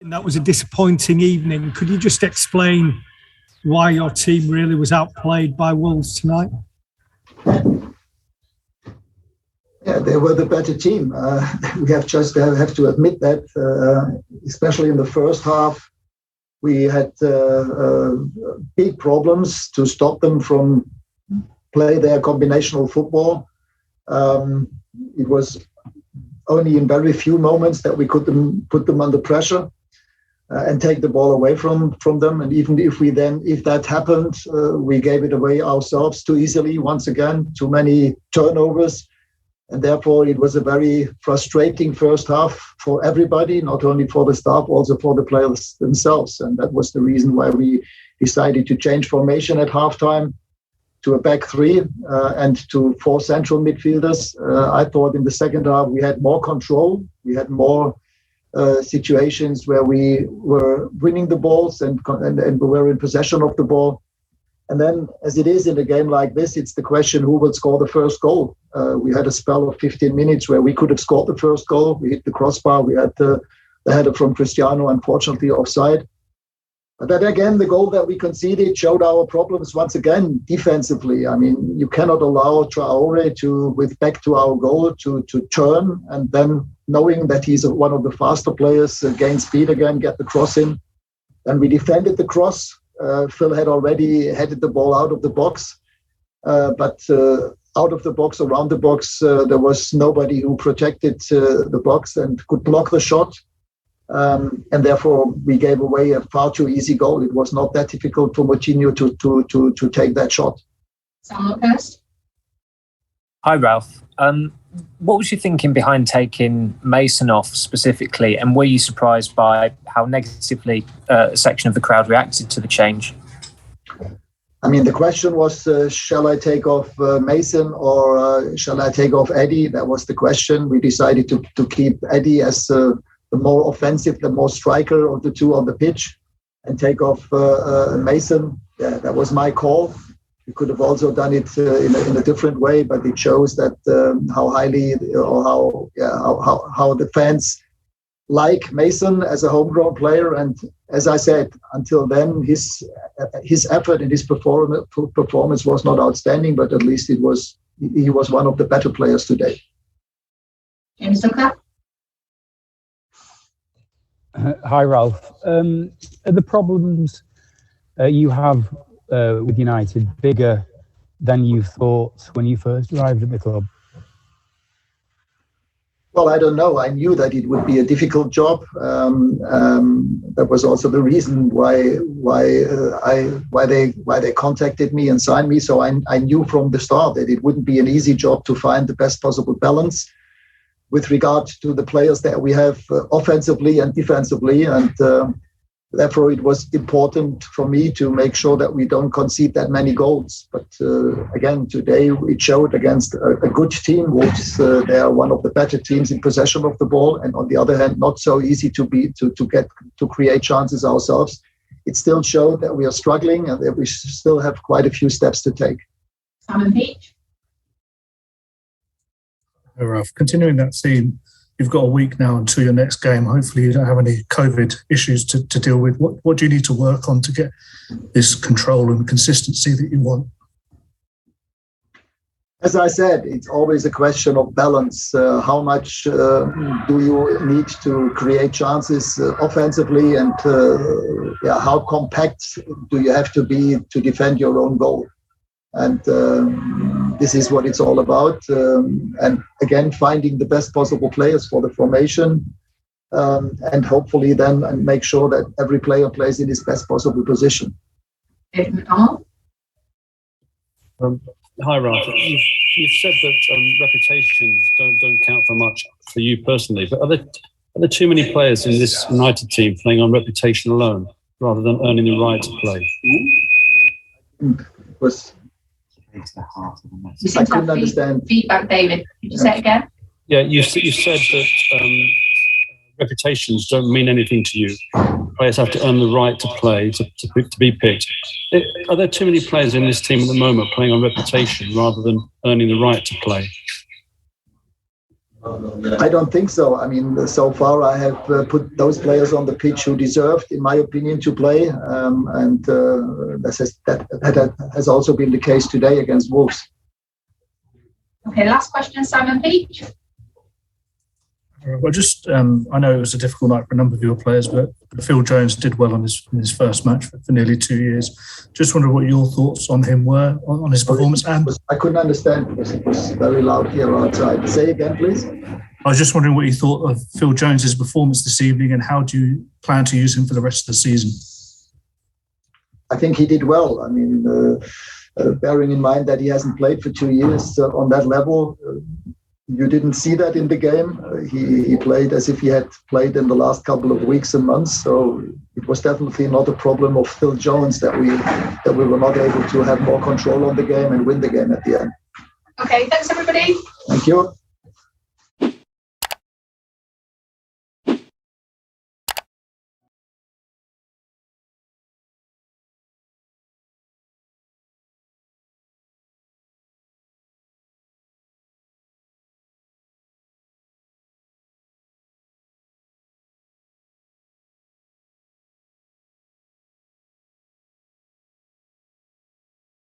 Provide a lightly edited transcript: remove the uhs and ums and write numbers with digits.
That was a disappointing evening. Could you just explain why your team really was outplayed by Wolves tonight? Yeah, they were the better team. We have to admit that, especially in the first half, we had big problems to stop them from play their combinational football. It was only in very few moments that we could put them under pressure and take the ball away from them. And even if that happened, we gave it away ourselves too easily. Once again, too many turnovers. And therefore, it was a very frustrating first half for everybody, not only for the staff, also for the players themselves. And that was the reason why we decided to change formation at halftime to a back three and to 4 central midfielders. I thought in the second half we had more control. We had more situations where we were winning the balls and we were in possession of the ball. And then, as it is in a game like this, it's the question who will score the first goal. We had a spell of 15 minutes where we could have scored the first goal. We hit the crossbar. We had the header from Cristiano, unfortunately offside. But then again, the goal that we conceded showed our problems once again defensively. I mean, you cannot allow Traore with back to our goal to turn and then knowing that he's one of the faster players, gain speed again, get the cross in. And we defended the cross. Phil had already headed the ball out of the box, but out of the box, around the box, there was nobody who protected the box and could block the shot. And therefore, we gave away a far too easy goal. It was not that difficult for Moutinho to take that shot. Someone first. Hi, Ralf. What was your thinking behind taking Mason off specifically, and were you surprised by how negatively a section of the crowd reacted to the change? I mean, the question was, shall I take off Mason or shall I take off Eddie? That was the question. We decided to keep Eddie as the more offensive, the more striker of the two on the pitch and take off Mason. Yeah, that was my call. We could have also done it in a different way, but it shows that how highly or how the fans like Mason as a homegrown player. And as I said, until then, his effort and his performance was not outstanding, but at least he was one of the better players today. James Zucker. Hi, Ralf. Are the problems you have with United bigger than you thought when you first arrived at the club? Well, I don't know. I knew that it would be a difficult job. That was also the reason why they contacted me and signed me. So I knew from the start that it wouldn't be an easy job to find the best possible balance with regard to the players that we have offensively and defensively. And therefore, it was important for me to make sure that we don't concede that many goals. But again, today it showed against a good team, which they are one of the better teams in possession of the ball, and on the other hand, not so easy to create chances ourselves. It still showed that we are struggling and that we still have quite a few steps to take. Simon Peach. Hey, Ralf, continuing that theme, you've got a week now until your next game. Hopefully you don't have any COVID issues to deal with. What do you need to work on to get this control and consistency that you want? As I said, it's always a question of balance. How much do you need to create chances offensively, and how compact do you have to be to defend your own goal? And this is what it's all about. And again, finding the best possible players for the formation, and hopefully then make sure that every player plays in his best possible position. David McDonald. Hi, Ralf. You've said that reputations don't count for much for you personally, but are there too many players in this United team playing on reputation alone rather than earning the right to play? I couldn't understand. Feedback, David. Could you say it again? Yeah, you said that reputations don't mean anything to you. Players have to earn the right to play, to be picked. Are there too many players in this team at the moment playing on reputation rather than earning the right to play? I don't think so. I mean, so far I have put those players on the pitch who deserved, in my opinion, to play, and that has also been the case today against Wolves. Okay, last question, Simon Peach. Well, just I know it was a difficult night for a number of your players, but Phil Jones did well in his first match for nearly 2 years. Just wonder what your thoughts on him were, on his performance. And I couldn't understand because it was very loud here outside. Say again, please. I was just wondering what you thought of Phil Jones's performance this evening, and how do you plan to use him for the rest of the season? I think he did well. I mean, bearing in mind that he hasn't played for 2 years on that level. You didn't see that in the game. He played as if he had played in the last couple of weeks and months. So it was definitely not a problem of Phil Jones that we were not able to have more control on the game and win the game at the end. Okay, thanks everybody. Thank you.